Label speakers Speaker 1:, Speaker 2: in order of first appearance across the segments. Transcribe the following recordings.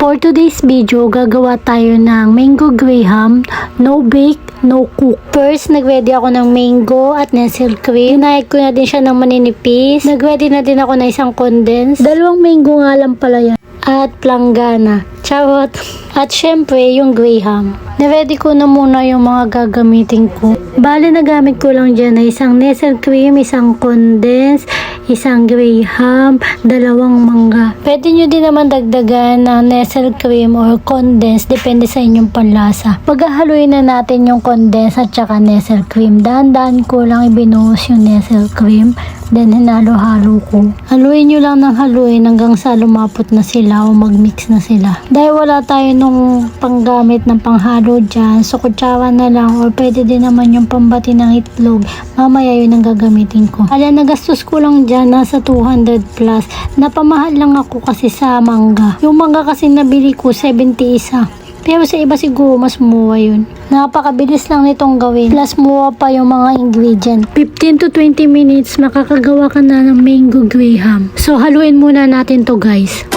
Speaker 1: For today's video, gagawa tayo ng mango graham, no bake, no cook. First, nag-ready ako ng mango at nestle cream. Hinahid ko na din siya ng maninipis. Nag-ready na din ako na isang condense. Dalawang mango nga lang pala yan. At planggana. Charot. At syempre, yung graham. Niready ko na muna yung mga gagamitin ko. Bale, nagamit ko lang dyan na isang nestle cream, isang condense, isang graham, dalawang mangga. Pwede nyo din naman dagdagan ng nestle cream or condense, depende sa inyong panlasa. Paghahaluin na natin yung condense at saka nestle cream. Dahan-dahan ko lang ibinuhos yung nestle cream, then hinalo-halo ko. Haluin nyo lang ng haluin hanggang sa lumapot na sila o mag-mix na sila. Dahil wala tayo nung panggamit ng panghalo dyan, so kutsara na lang or pwede din naman yung pambati ng itlog. Mamaya yun ang gagamitin ko. Nagastos ko lang dyan, nasa 200 plus. Napamahal lang ako kasi sa mangga. Yung mangga kasi nabili ko, 70 isa. Pero sa iba siguro mas mura yun. Napakabilis lang nitong gawin. Plus mura pa yung mga ingredient. 15 to 20 minutes makakagawa ka na ng mango graham. So haluin muna natin to guys.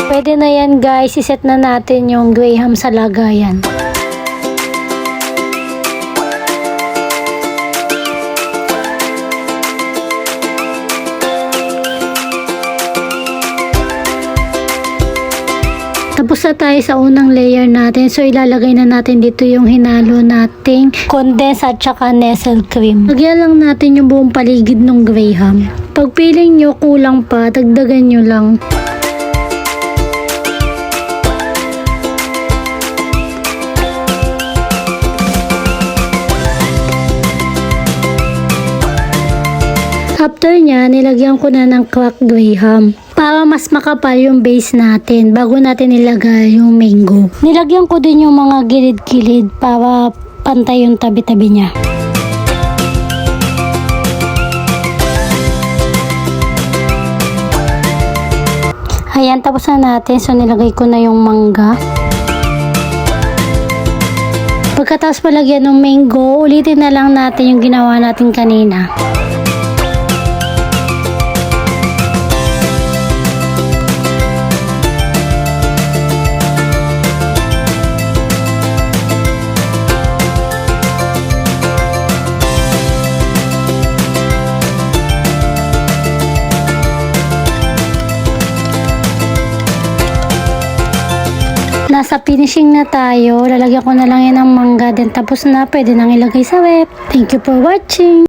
Speaker 1: Pwede na yan guys, iset na natin yung graham sa lagayan. Tapos na tayo sa unang layer natin. So ilalagay na natin dito yung hinalo nating condense at saka nestle cream. Lagyan lang natin yung buong paligid ng graham. Pag feeling nyo kulang pa, dagdagan nyo lang. After nya, nilagyan ko na ng cracked graham para mas makapal yung base natin bago natin ilagay yung mango. Nilagyan ko din yung mga gilid-gilid para pantay yung tabi-tabi niya. Ayan, tapos na natin. So nilagay ko na yung mangga. Pagkatapos palagyan ng mango, ulitin na lang natin yung ginawa natin kanina. Nasa finishing na tayo. Lalagyan ko na lang yan ng mangga. Then tapos na. Pwede nang ilagay sa ref. Thank you for watching.